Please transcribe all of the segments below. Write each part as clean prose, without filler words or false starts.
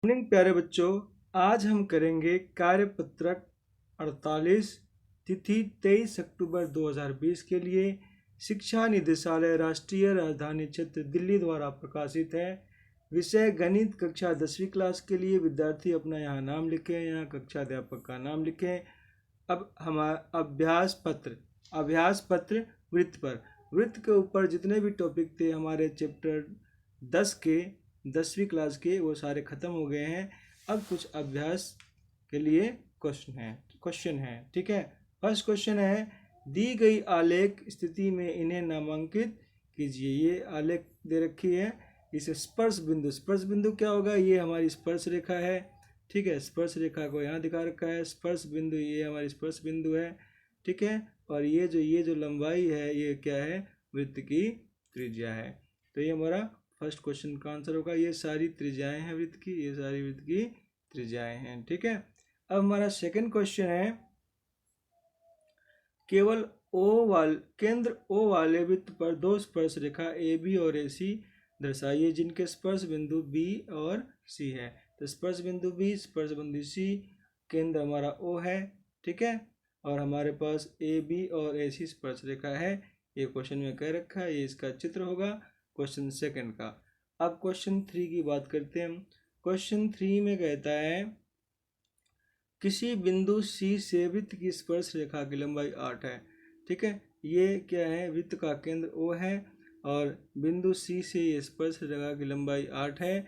Morning प्यारे बच्चों, आज हम करेंगे कार्यपत्रक 48, तिथि 23 अक्टूबर 2020 के लिए शिक्षा निदेशालय राष्ट्रीय राजधानी क्षेत्र दिल्ली द्वारा प्रकाशित है। विषय गणित, कक्षा 10वीं क्लास के लिए। विद्यार्थी अपना यहाँ नाम लिखें, यहाँ कक्षा अध्यापक का नाम लिखें। अब हमारा अभ्यास पत्र वृत्त पर। वृत्त के ऊपर जितने भी टॉपिक थे हमारे चैप्टर 10 के 10वीं क्लास के, वो सारे खत्म हो गए हैं। अब कुछ अभ्यास के लिए क्वेश्चन है। ठीक है, फर्स्ट क्वेश्चन है, दी गई आलेख स्थिति में इन्हें नामांकित कीजिए। ये आलेख दे रखी है। इसे स्पर्श बिंदु क्या होगा? ये हमारी स्पर्श रेखा है। ठीक है, स्पर्श रेखा को यहाँ दिखा रखा है। स्पर्श बिंदु, ये हमारी स्पर्श बिंदु है। ठीक है, और ये जो लंबाई है, ये क्या है? वृत्त की त्रिज्या है। तो ये हमारा फर्स्ट क्वेश्चन का आंसर होगा। ये सारी त्रिज्याएं हैं वृत्त की, ये सारी वृत्त की त्रिज्याएं हैं। ठीक है, अब हमारा सेकंड क्वेश्चन है, केवल केंद्र O वाले वृत्त पर दो स्पर्श रेखा AB और AC दर्शाइए जिनके स्पर्श बिंदु B और C है। तो स्पर्श बिंदु B, स्पर्श बिंदु C, केंद्र हमारा O है। ठीक है, और हमारे पास AB और AC स्पर्श रेखा है। ये क्वेश्चन में कह रखा है, ये इसका चित्र होगा क्वेश्चन सेकंड का। अब क्वेश्चन 3 की बात करते हैं हम। क्वेश्चन 3 में कहता है, किसी बिंदु C से वृत्त की स्पर्श रेखा की लंबाई 8 है। ठीक है, ये क्या है? वृत्त का केंद्र O है और बिंदु C से ये स्पर्श रेखा की लंबाई 8 है।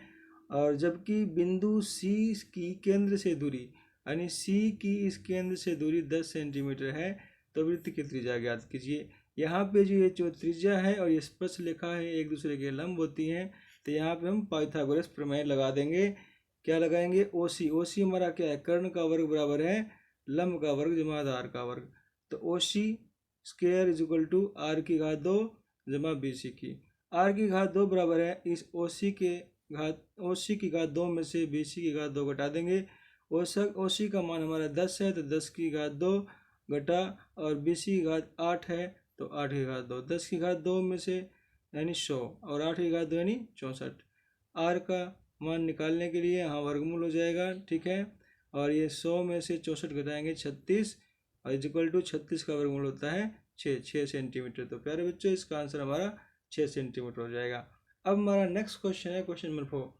और जबकि बिंदु C की केंद्र से दूरी, यानी C की इस केंद्र से दूरी 10 सेंटीमीटर है, तो वृत्त की त्रिज्या ज्ञात कीजिए। यहाँ पे जो त्रिज्या है और ये स्पर्श रेखा है, एक दूसरे के लंब होती हैं। तो यहाँ पे हम पाइथागोरस प्रमेय लगा देंगे। क्या लगाएंगे? OC हमारा क्या है? कर्ण का वर्ग बराबर है लंब का वर्ग जमा आधार का वर्ग। तो OC square is equal to R की घात 2 जमा BC की। R की घात 2 बराबर है इस OC की घात 2 में से BC की घात 2 घटा देंगे। OC का मान हमारा 10 है, तो 10 की घात 2 घटा, और BC की घात 8 है, तो 8 की घात 2। 10 की घात 2 में से यानी 100, और 8 की घात 2 यानी 64। R का मान निकालने के लिए यहाँ वर्गमूल हो जाएगा। ठीक है, और ये 100 में से 64 घटाएंगे 36, और इक्वल टू 36 का वर्गमूल होता है 6 सेंटीमीटर। तो प्यारे बच्चों, इसका आंसर हमारा 6 सेंटीमीटर हो जाएगा। अब हमारा नेक्स्ट क्वेश्चन है, क्वेश्चन नंबर 4,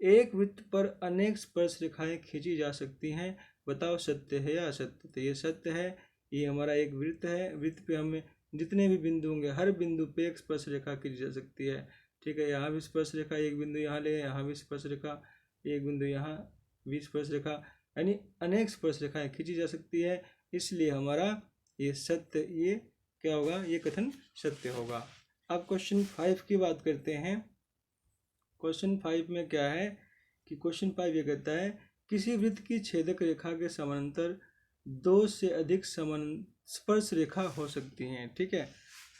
एक वृत्त पर अनेक स्पर्श रेखाएं खींची जा सकती हैं, बताओ सत्य है या असत्य। तो ये सत्य है। ये हमारा एक वृत्त है। वृत्त पे हमें जितने भी बिंदु होंगे, हर बिंदु पे एक स्पर्श रेखा खींची जा सकती है। ठीक है, यहाँ भी स्पर्श रेखा, एक बिंदु यहाँ ले, यहाँ भी स्पर्श रेखा, एक बिंदु यहाँ भी स्पर्श रेखा, यानी अनेक स्पर्श रेखाएं खींची जा सकती है। इसलिए हमारा ये क्या होगा? ये कथन सत्य होगा। अब क्वेश्चन 5 की बात करते हैं। क्वेश्चन 5 में क्या है कि क्वेश्चन 5 ये कहता है, किसी वृत्त की छेदक रेखा के समानांतर 2 से अधिक स्पर्श रेखा हो सकती हैं। ठीक है,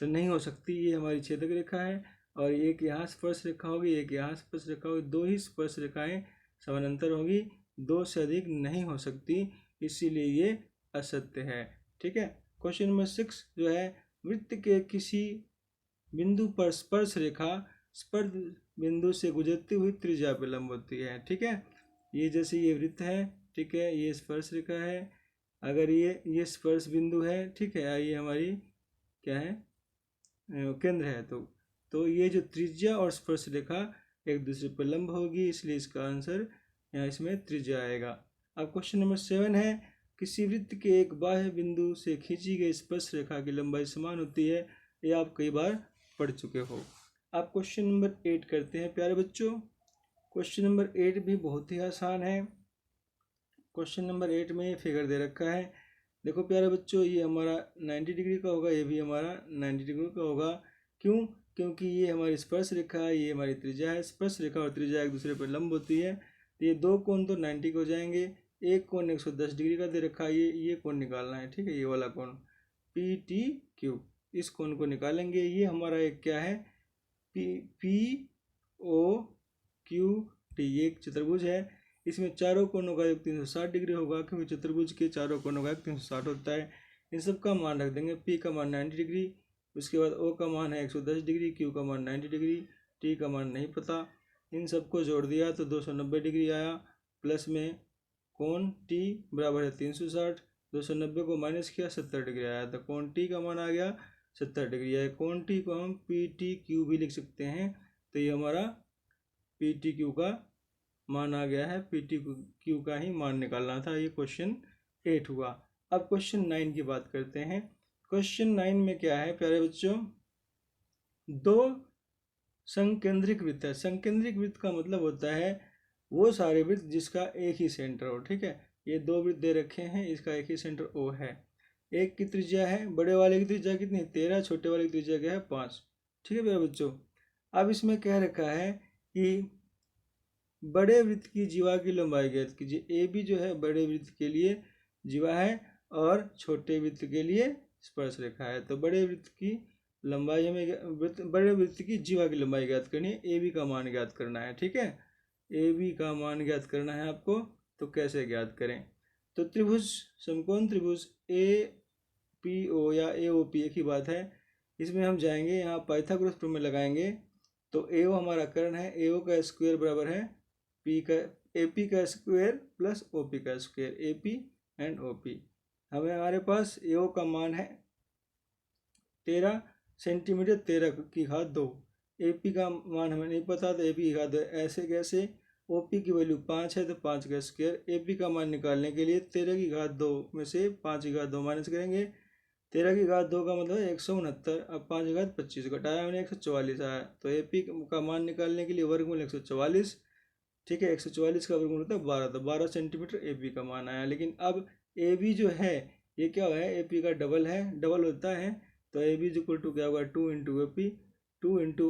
तो नहीं हो सकती। ये हमारी छेदक रेखा है, और एक यहाँ स्पर्श रेखा होगी, एक यहाँ स्पर्श रेखा होगी। 2 ही स्पर्श रेखाएं समानांतर होगी, 2 से अधिक नहीं हो सकती, इसीलिए ये असत्य है। ठीक है, क्वेश्चन नंबर 6 जो है, वृत्त के किसी बिंदु पर स्पर्श रेखा स्पर्श बिंदु से गुजरती हुई त्रिज्या पे लंब होती है। ठीक है, ये जैसे ये वृत्त है, ठीक है, ये स्पर्श रेखा है, अगर ये स्पर्श बिंदु है, ठीक है, ये हमारी क्या है? केंद्र है। तो ये जो त्रिज्या और स्पर्श रेखा एक दूसरे पर लंब होगी, इसलिए इसका आंसर यहाँ इसमें त्रिज्या आएगा। अब क्वेश्चन नंबर 7 है, किसी वृत्त के एक बाह्य बिंदु से खींची गई स्पर्श रेखा की लंबाई समान होती है। ये आप कई बार पढ़ चुके हो। अब क्वेश्चन नंबर 8 करते हैं प्यारे बच्चों। क्वेश्चन नंबर 8 भी बहुत ही आसान है। क्वेश्चन नंबर 8 में फिगर दे रखा है। देखो प्यारे बच्चों, ये हमारा 90 डिग्री का होगा, ये भी हमारा 90 डिग्री का होगा। क्यों? क्योंकि ये हमारी स्पर्श रेखा है, ये हमारी त्रिज्या है। स्पर्श रेखा और त्रिज्या एक दूसरे पर लंब होती है, तो ये दो कोण तो 90 के हो जाएंगे। एक कोण 110 डिग्री का दे रखा है, ये कोण निकालना है। ठीक है, ये वाला कोण PTQ, इस कोण को निकालेंगे। ये हमारा एक क्या है? POQT, ये एक चतुर्भुज है। इसमें चारों कोणों का योग 360 डिग्री होगा, क्योंकि चतुर्भुज के चारों कोणों का योग 360 होता है। इन सब का मान रख देंगे। P का मान 90 डिग्री, उसके बाद O का मान है 110 डिग्री, Q का मान 90 डिग्री, T का मान नहीं पता। इन सबको जोड़ दिया तो 290 डिग्री आया, प्लस में कोण टी बराबर है 360, 290 को माइनस किया 70 डिग्री आया, तो कोण टी का मान आ गया 70 डिग्री है। कोण टी को हम पी टी क्यू भी लिख सकते हैं, तो ये हमारा पी टी क्यू का मान आ गया है, पी टी क्यू का ही मान निकालना था। ये क्वेश्चन 8 हुआ। अब क्वेश्चन 9 की बात करते हैं। क्वेश्चन 9 में क्या है प्यारे बच्चों, दो संकेंद्रिक वृत्त है। संकेंद्रिक वृत्त का मतलब होता है वो सारे वृत्त जिसका एक ही सेंटर हो, ठीक है। ये दो वृत्त दे रखे हैं, इसका एक ही सेंटर ओ है। एक की त्रिज्या है, बड़े वाले की त्रिज्या कितनी 13, छोटे वाले की त्रिज्या क्या है 5, ठीक है मेरे बच्चों। अब इसमें कह रखा है कि बड़े वृत्त की जीवा की लंबाई ज्ञात कीजिए। ए बी जो है बड़े वृत्त के लिए जीवा है और छोटे वृत्त के लिए स्पर्श रेखा है। तो बड़े वृत्त की लंबाई में बड़े वृत्त की जीवा की लंबाई ज्ञात करनी है, ए बी का मान ज्ञात करना है, ठीक है। ए बी का मान ज्ञात करना है आपको, तो कैसे ज्ञात करें। तो त्रिभुज समकोण त्रिभुज ए पी ओ या ए ओ पी एक ही बात है। इसमें हम जाएंगे यहाँ पाइथागोरस प्रमेय लगाएंगे, तो ए ओ हमारा कर्ण है, ए ओ का स्क्वायर बराबर है पी का ए पी का स्क्वायर प्लस ओ पी का square, A P and O P. हमें हमारे पास ए ओ का मान है 13 सेंटीमीटर 13 की घात 2। ए पी का मान हमें नहीं पता, तो ए पी की घात 2 ऐसे कैसे, ओ पी की वैल्यू 5 है तो 5 का स्क्वायर। ए पी का मान निकालने के लिए 13 की घात 2 में से 5 की घात 2 माइनस करेंगे, 13 की घात 2 का मतलब है 169, अब 5 की घात 25 घटाया हमने 144 आया। तो ए पी का मान निकालने के लिए वर्गमूल 144, ठीक है। 144 का वर्गमूल होता है 12, तो 12 सेंटीमीटर ए पी का मान आया। लेकिन अब ए बी जो है ये क्या है, ए पी का डबल है, डबल होता है, तो ए बी इक्वल टू क्या होगा 2 into A P, 2 into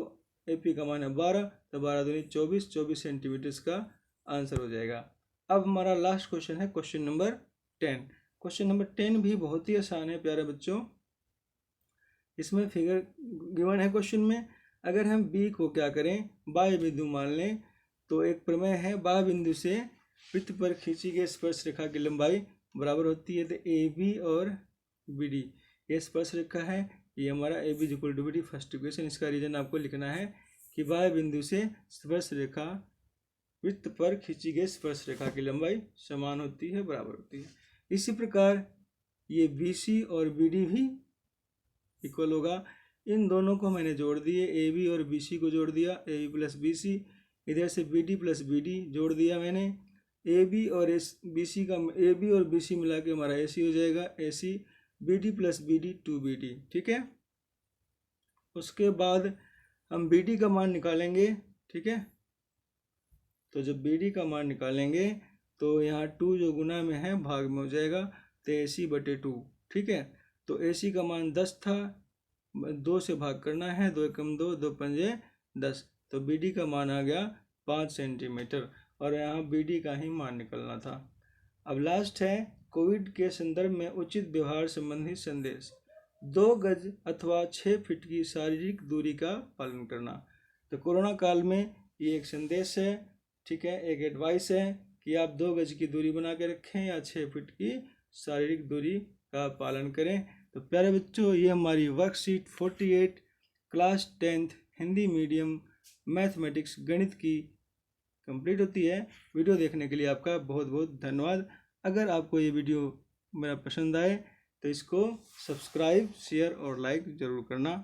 A P का मान है 12, तो 12 दूनी 24, 24 सेंटीमीटर का आंसर हो जाएगा। अब हमारा लास्ट क्वेश्चन है क्वेश्चन नंबर 10। क्वेश्चन नंबर 10 भी बहुत ही आसान है प्यारे बच्चों। इसमें फिगर गिवन है क्वेश्चन में, अगर हम बी को क्या करें बाह्य बिंदु मान लें, तो एक प्रमेय है बाह्य बिंदु से वृत्त पर खींची गई स्पर्श रेखा की लंबाई बराबर होती है। तो ए बी और बी डी ये स्पर्श रेखा है, ये हमारा A B equal to B D first equation. इसका रीजन आपको लिखना है कि बाह्य बिंदु से स्पर्श रेखा वृत्त पर खींची गई स्पर्श रेखा की लंबाई समान होती है, बराबर होती है। इसी प्रकार ये बी सी और बी डी भी इक्वल होगा। इन दोनों को मैंने जोड़ दिए, ए बी और बी सी को जोड़ दिया, A B plus B C, इधर से B D plus B D जोड़ दिया मैंने। ए बी और बी सी का ए बी और बी सी मिला के हमारा ए सी हो जाएगा, a c b D plus B d 2BD, ठीक है। उसके बाद हम बी डी का मान निकालेंगे, ठीक है। तो जब बी डी का मान निकालेंगे तो यहाँ 2 जो गुना में है भाग में हो जाएगा, तो ए सी बटे 2, ठीक है। तो ए सी का मान 10 था, 2 से भाग करना है, 2 एकम 2, 2 पंजे 10, तो बी डी का मान आ गया 5 सेंटीमीटर, और यहाँ बी डी का ही मान निकलना था। अब लास्ट है कोविड के संदर्भ में उचित व्यवहार संबंधी संदेश। 2 गज अथवा 6 फीट की शारीरिक दूरी का पालन करना। तो कोरोना काल में ये एक संदेश है, ठीक है, एक एडवाइस है कि आप 2 गज की दूरी बना के रखें या 6 फीट की शारीरिक दूरी का पालन करें। तो प्यारे बच्चों, ये हमारी worksheet 48 class 10th Hindi medium mathematics गणित की कंप्लीट होती है। वीडियो देखने के लिए आपका बहुत बहुत धन्यवाद। अगर आपको ये वीडियो मेरा पसंद आए तो इसको सब्सक्राइब, शेयर और लाइक ज़रूर करना।